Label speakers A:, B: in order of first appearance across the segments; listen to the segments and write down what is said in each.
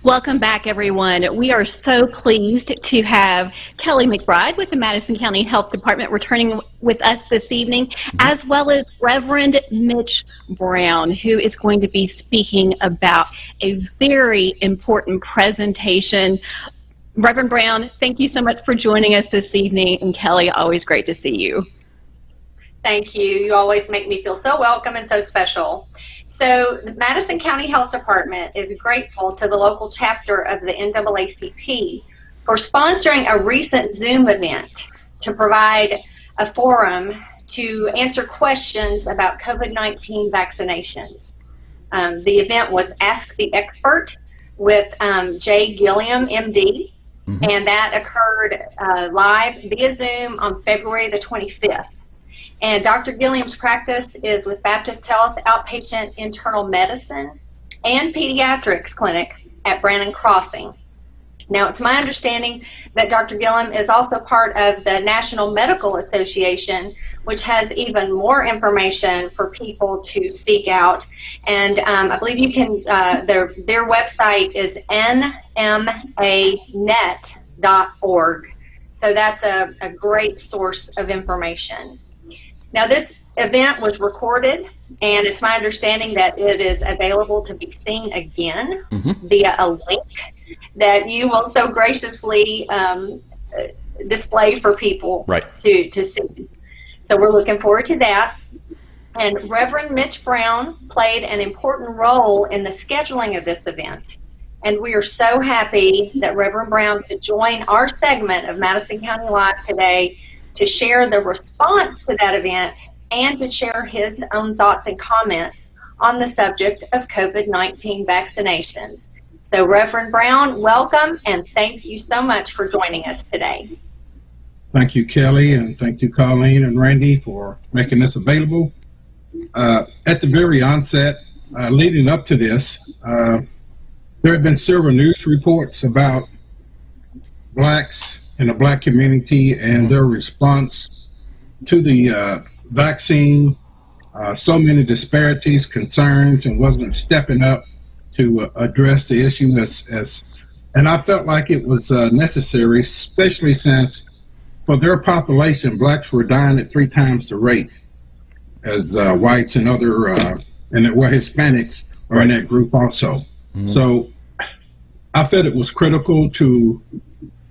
A: Welcome back, everyone. We are so pleased to have Kelley McBride with the Madison County Health Department returning with us this evening, as well as Reverend Mitch Brown, who is going to be speaking about a very important presentation. Reverend Brown, thank you so much for joining us this evening. And Kelley, always great to see you.
B: Thank you. You always make me feel so welcome and so special. So the Madison County Health Department is grateful to the local chapter of the NAACP for sponsoring a recent Zoom event to provide a forum to answer questions about COVID-19 vaccinations. The event was Ask the Expert with Gilliam, MD, and that occurred live via Zoom on February the 25th. And Dr. Gilliam's practice is with Baptist Health Outpatient Internal Medicine and Pediatrics Clinic at Brannon Crossing. Now, it's my understanding that Dr. Gilliam is also part of the National Medical Association, which has even more information for people to seek out. And I believe you can, their website is nmanet.org. So that's a great source of information. Now, this event was recorded, and it's my understanding that it is available to be seen again via a link that you will so graciously display for people to see. So we're looking forward to that. And Reverend Mitch Brown played an important role in the scheduling of this event. And we are so happy that Reverend Brown could join our segment of Madison County Live today to share the response to that event and to share his own thoughts and comments on the subject of COVID-19 vaccinations. So Reverend Brown, welcome, and thank you so much for joining us today.
C: Thank you, Kelley, and thank you, Colleen and Randy, for making this available. At the very onset, leading up to this, there have been several news reports about blacks in the black community and their response to the vaccine. So many disparities, concerns, and wasn't stepping up to address the issue and I felt like it was necessary, especially since for their population, blacks were dying at 3 times the rate as whites and other, Hispanics are in that group also. So I felt it was critical to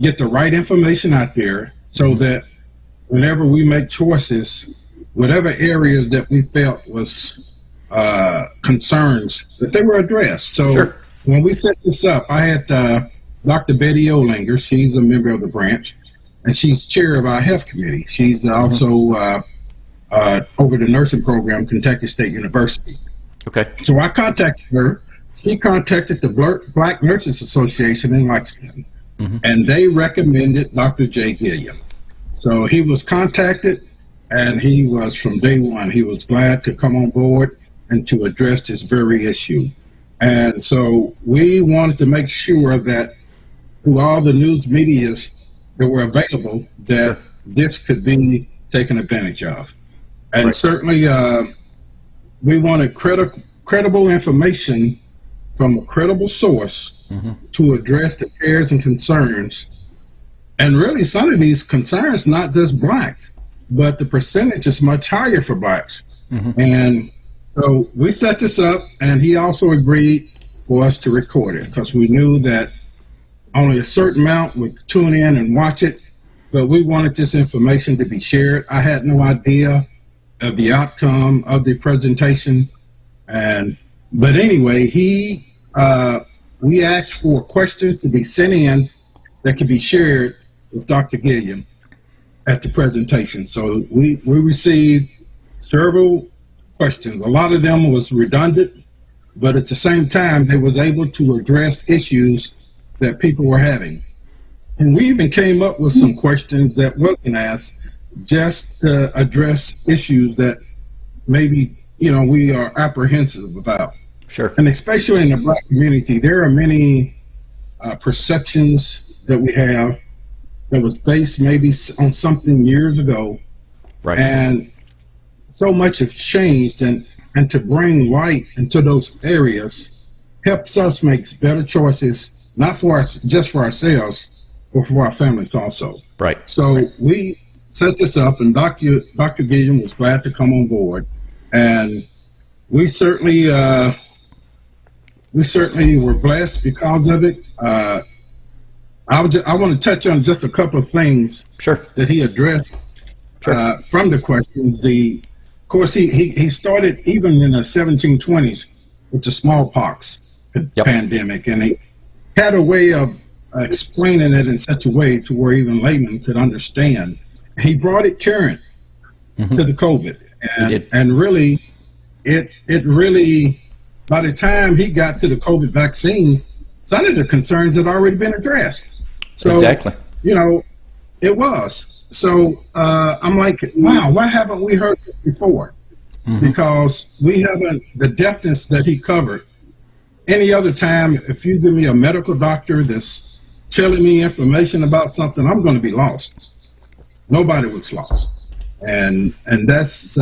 C: get the right information out there so that whenever we make choices, whatever areas that we felt was concerns, that they were addressed. So when we set this up, I had Dr. Betty Olinger. She's a member of the branch, and she's chair of our health committee. She's also over the nursing program, Kentucky State University. Okay. So I contacted her. She contacted the Black Nurses Association in Lexington, and they recommended Dr. J. Gilliam. So he was contacted, and he was, from day one, he was glad to come on board and to address this very issue. And so we wanted to make sure that through all the news medias that were available, that this could be taken advantage of. And certainly we wanted credible information from a credible source to address the cares and concerns. And really some of these concerns, not just blacks, but the percentage is much higher for blacks. And so we set this up, and he also agreed for us to record it because we knew that only a certain amount would tune in and watch it, but we wanted this information to be shared. I had no idea of the outcome of the presentation, but anyway, we asked for questions to be sent in that could be shared with Dr. Gilliam at the presentation. So we received several questions. A lot of them was redundant, but at the same time, they was able to address issues that people were having. And we even came up with some questions that wasn't asked just to address issues that maybe, we are apprehensive about. Sure. And especially in the black community, there are many perceptions that we have that was based maybe on something years ago. And so much has changed, and to bring light into those areas helps us make better choices, not for us, just for ourselves, but for our families also.
D: Right.
C: So we set this up, and Dr. Gilliam was glad to come on board, and we certainly were blessed because of it. I want to touch on just a couple of things
D: Sure.
C: that he addressed
D: Sure.
C: from the questions. Of course, he started even in the 1720s with the smallpox pandemic, and he had a way of explaining it in such a way to where even laymen could understand. He brought it current to the COVID, and really, it really, by the time he got to the COVID vaccine, some of the concerns had already been addressed. So,
D: Exactly.
C: It was. So I'm like, wow, why haven't we heard this before? Because we haven't, the deafness that he covered. Any other time, if you give me a medical doctor that's telling me information about something, I'm going to be lost. Nobody was lost. And that's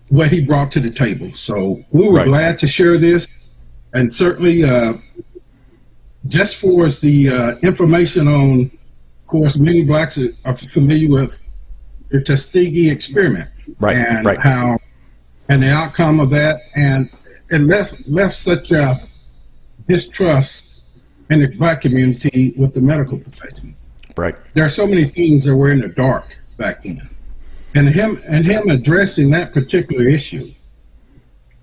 C: what he brought to the table. So we were glad to share this. And certainly, just for us, the information on, of course, many blacks are familiar with the Tuskegee experiment, how, and the outcome of that, and it left such a distrust in the black community with the medical profession.
D: Right.
C: There are so many things that were in the dark back then, and him addressing that particular issue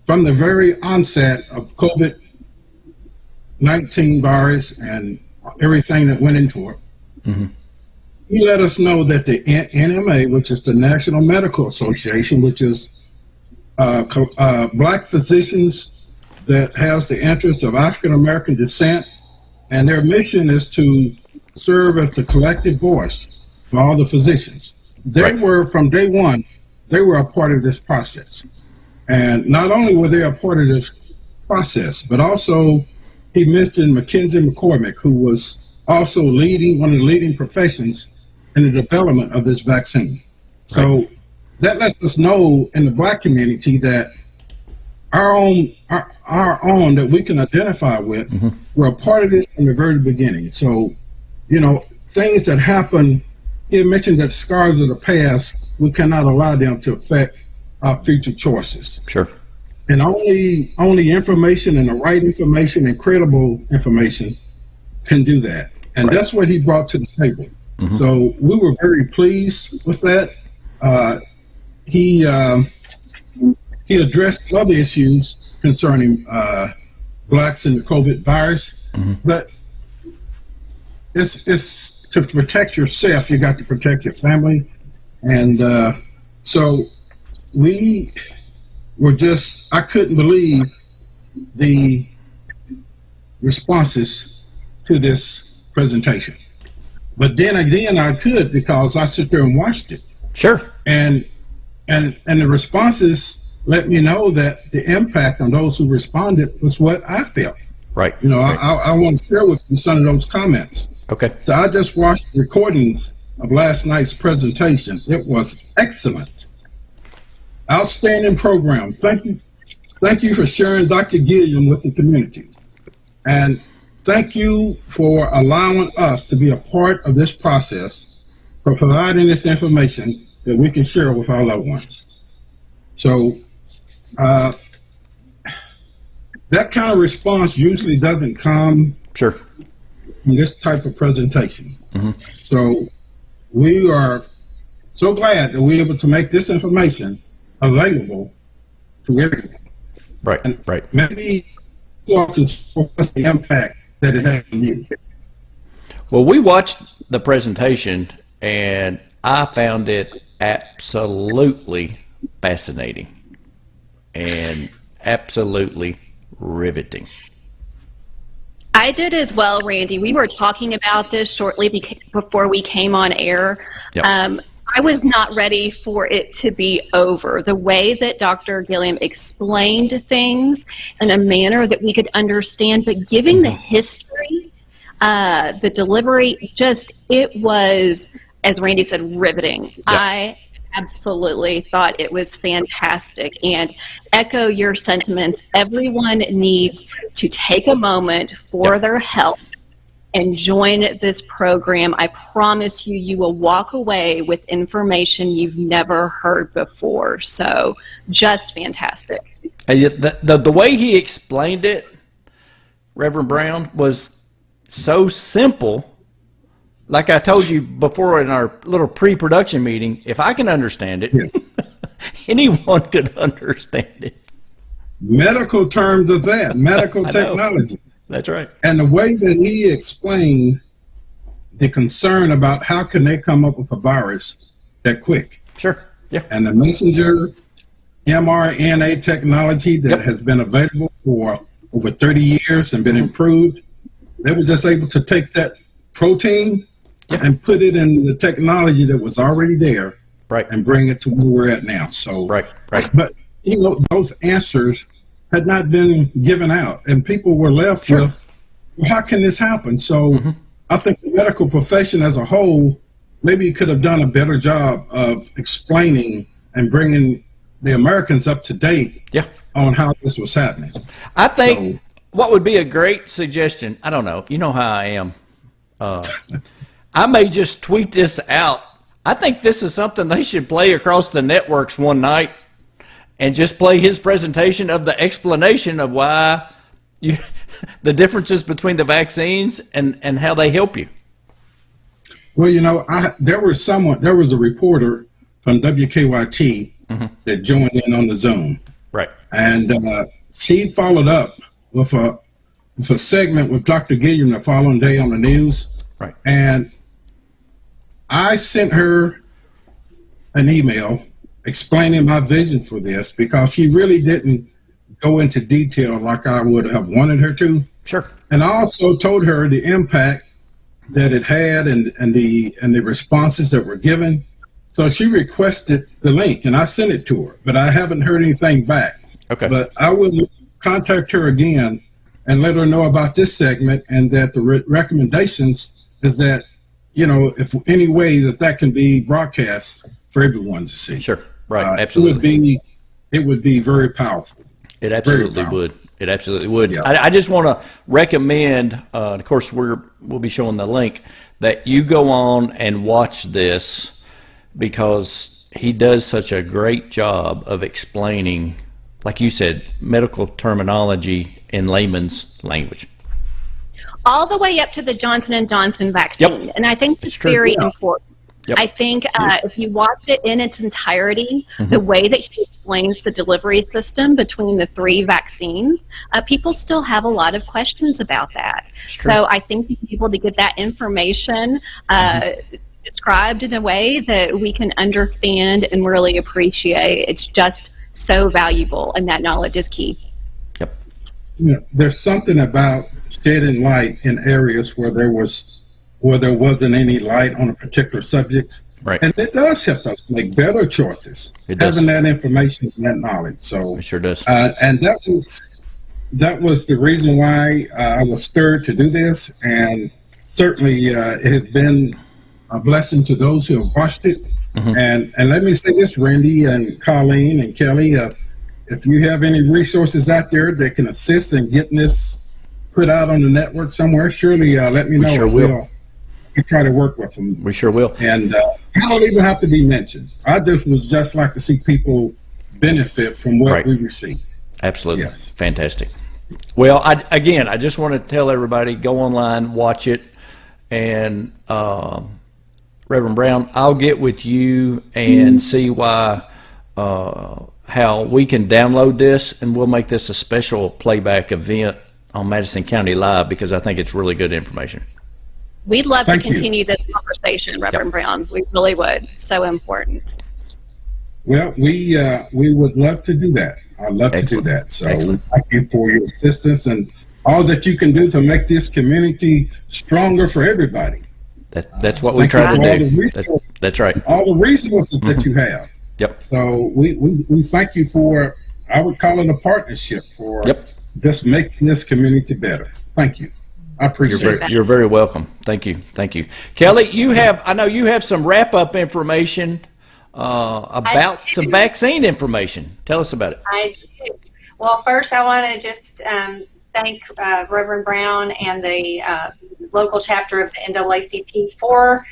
C: from the very onset of COVID-19 virus and everything that went into it. He let us know that the NMA, which is the National Medical Association, which is black physicians that has the interests of African American descent, and their mission is to serve as the collective voice for all the physicians. They were, from day one, they were a part of this process. And not only were they a part of this process, but also he mentioned Mackenzie McCormick, who was also one of the leading professions in the development of this vaccine. So that lets us know in the black community that our own that we can identify with, we're a part of this from the very beginning. So, things that happen, he mentioned that scars of the past, we cannot allow them to affect our future choices.
D: Sure.
C: And only information, and the right information and credible information can do that. And that's what he brought to the table. So we were very pleased with that. He addressed other issues concerning blacks and the COVID virus, but it's to protect yourself, you got to protect your family. And so we were I couldn't believe the responses to this presentation. But then again, I could, because I sit there and watched it.
D: Sure.
C: And the responses let me know that the impact on those who responded was what I felt.
D: Right.
C: I want to share with you some of those comments.
D: Okay.
C: So I just watched recordings of last night's presentation. It was excellent. Outstanding program. Thank you. Thank you for sharing Dr. Gilliam with the community. And thank you for allowing us to be a part of this process, for providing this information that we can share with our loved ones. So that kind of response usually doesn't come
D: Sure.
C: from this type of presentation. So we are so glad that we're able to make this information available to everyone.
D: Right.
C: And
D: Right.
C: maybe you all can show us the impact that it has on you.
D: Well, we watched the presentation, and I found it absolutely fascinating and absolutely riveting.
A: I did as well, Randy. We were talking about this shortly before we came on air.
D: Yep.
A: I was not ready for it to be over. The way that Dr. Gilliam explained things in a manner that we could understand, but giving the history, the delivery, it was, as Randy said, riveting.
D: Yep.
A: absolutely thought it was fantastic and echo your sentiments. Everyone needs to take a moment for their health and join this program. I promise you, you will walk away with information you've never heard before. So just fantastic.
D: The way he explained it, Reverend Brown, was so simple. Like I told you before in our little pre-production meeting, if I can understand it, anyone could understand it.
C: Medical terms of that, medical technology.
D: That's right.
C: And the way that he explained the concern about how can they come up with a virus that quick.
D: Sure, yeah.
C: And the messenger mRNA technology that has been available for over 30 years and been improved, they were just able to take that protein and put it in the technology that was already there, and bring it to where we're at now. So, but you know, those answers had not been given out, and people were left with, well, how can this happen? So, I think the medical profession as a whole maybe could have done a better job of explaining and bringing the Americans up to date on how this was happening.
D: I think what would be a great suggestion, I don't know, you know how I am. I may just tweet this out. I think this is something they should play across the networks one night and just play his presentation of the explanation of why the differences between the vaccines and how they help you.
C: Well, you know, there was a reporter from WKYT that joined in on the Zoom. Right. And she followed up with a segment with Dr. Gilliam the following day on the news. Right. And I sent her an email explaining my vision for this because she really didn't go into detail like I would have wanted her to. Sure. And I also told her the impact that it had and the responses that were given. So she requested the link and I sent it to her, but I haven't heard anything back. Okay. But I will contact her again and let her know about this segment and that the recommendations is that, you know, if any way that can be broadcast for everyone to see. Sure, right, absolutely. It would be very powerful.
D: It absolutely would. It absolutely would. Yeah. I just want to recommend, of course, we'll be showing the link, that you go on and watch this because he does such a great job of explaining, like you said, medical terminology in layman's language.
A: All the way up to the Johnson & Johnson vaccine. Yep. And I think it's very important. Yep. I think if you watch it in its entirety, the way that he explains the delivery system between the three vaccines, people still have a lot of questions about that. So I think being able to get that information described in a way that we can understand and really appreciate, it's just so valuable, and that knowledge is key.
C: Yep. You know, there's something about shedding light in areas where there wasn't any light on a particular subject. Right. And it does help us make better choices. Having that information and that knowledge. So
D: it sure does.
C: And that was the reason why I was stirred to do this. And certainly it has been a blessing to those who have watched it. And let me say this, Randy and Colleen and Kelley, if you have any resources out there that can assist in getting this put out on the network somewhere, surely let me know.
D: We sure will.
C: We try to work with them.
D: We sure will.
C: And I don't even have to be mentioned. I just like to see people benefit from what we receive.
D: Absolutely. Yes. Fantastic. Well, I just want to tell everybody, go online, watch it, and Reverend Brown, I'll get with you and see how we can download this, and we'll make this a special playback event on Madison County Live because I think it's really good information.
A: We'd love to continue this conversation, Reverend Brown. We really would. So important.
C: Well, we would love to do that. I'd love to do that. So thank you for your assistance and all that you can do to make this community stronger for everybody.
D: That's what we try to do. That's right.
C: All the resources that you have. Yep. So we thank you for, I would call it a partnership for just making this community better. Thank you. I appreciate it.
D: You're very welcome. Thank you. Thank you. Kelley, I know you have some wrap-up information about some vaccine information. Tell us about it.
B: I do. Well, first I want to just thank Reverend Brown and the local chapter of the NAACP for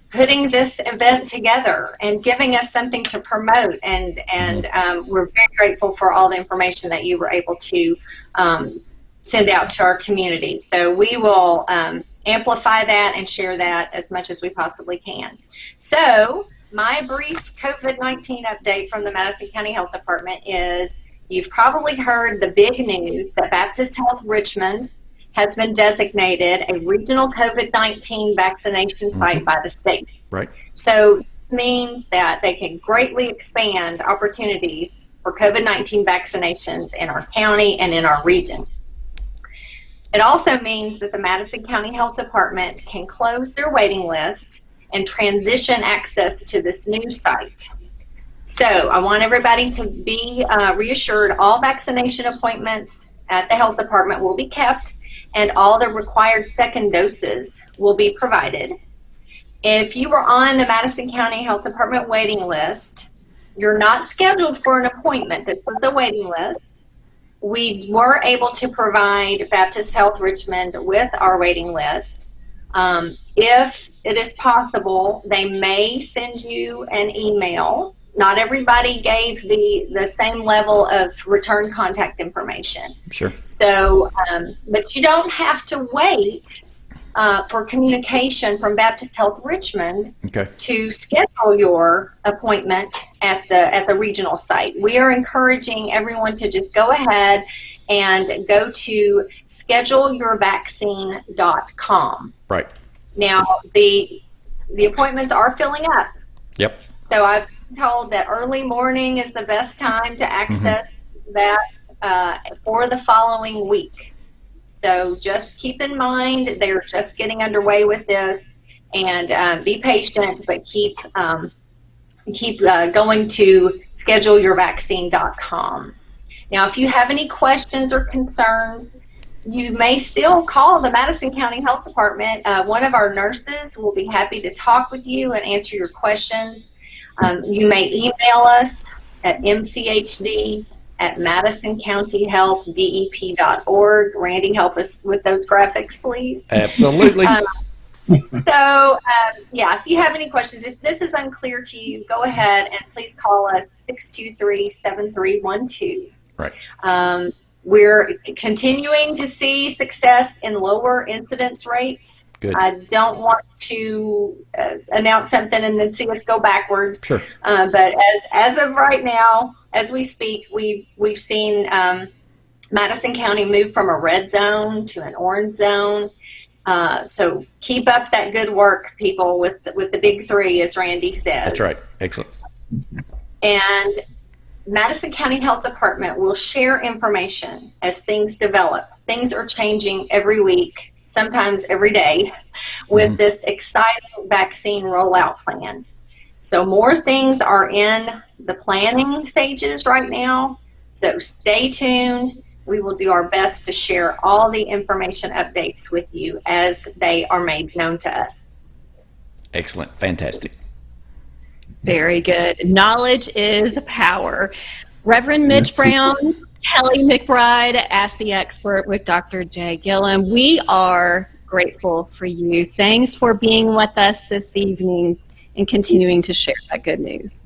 B: putting this event together and giving us something to promote. And we're very grateful for all the information that you were able to send out to our community. So we will amplify that and share that as much as we possibly can. So my brief COVID-19 update from the Madison County Health Department is, you've probably heard the big news that Baptist Health Richmond has been designated a regional COVID-19 vaccination site by the state.
D: Right.
B: So this means that they can greatly expand opportunities for COVID-19 vaccinations in our county and in our region. It also means that the Madison County Health Department can close their waiting list and transition access to this new site. So I want everybody to be reassured all vaccination appointments at the health department will be kept, and all the required second doses will be provided. If you were on the Madison County Health Department waiting list, you're not scheduled for an appointment. This was a waiting list. We were able to provide Baptist Health Richmond with our waiting list. If it is possible, they may send you an email. Not everybody gave the same level of return contact information.
D: Sure.
B: So, but you don't have to wait for communication from Baptist Health Richmond to schedule your appointment at the regional site. We are encouraging everyone to just go ahead and go to scheduleyourvaccine.com.
D: Right.
B: Now, the appointments are filling up.
D: Yep.
B: So I've been told that early morning is the best time to access that for the following week. So just keep in mind they're just getting underway with this, and be patient, but keep going to scheduleyourvaccine.com. Now, if you have any questions or concerns, you may still call the Madison County Health Department. One of our nurses will be happy to talk with you and answer your questions. You may email us at mchd@madisoncountyhealthdep.org. Randy, help us with those graphics, please.
D: Absolutely.
B: So, yeah, if you have any questions, if this is unclear to you, go ahead and please call us 623-7312.
D: Right.
B: We're continuing to see success in lower incidence rates.
D: Good.
B: I don't want to announce something and then see us go backwards.
D: Sure.
B: But as of right now, as we speak, we've seen Madison County move from a red zone to an orange zone. So keep up that good work, people, with the big three, as Randy said.
D: That's right. Excellent.
B: And Madison County Health Department will share information as things develop. Things are changing every week, sometimes every day, with this exciting vaccine rollout plan. So more things are in the planning stages right now, so stay tuned. We will do our best to share all the information updates with you as they are made known to us.
D: Excellent. Fantastic.
A: Very good. Knowledge is power. Reverend Mitch Brown, Kelley McBride, Ask the Expert with Dr. J. Gilliam. We are grateful for you. Thanks for being with us this evening and continuing to share that good news.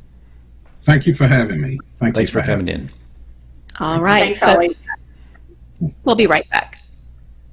C: Thank you for having me.
D: Thanks for coming in.
A: All right.
B: Thanks, Holly.
A: We'll be right back.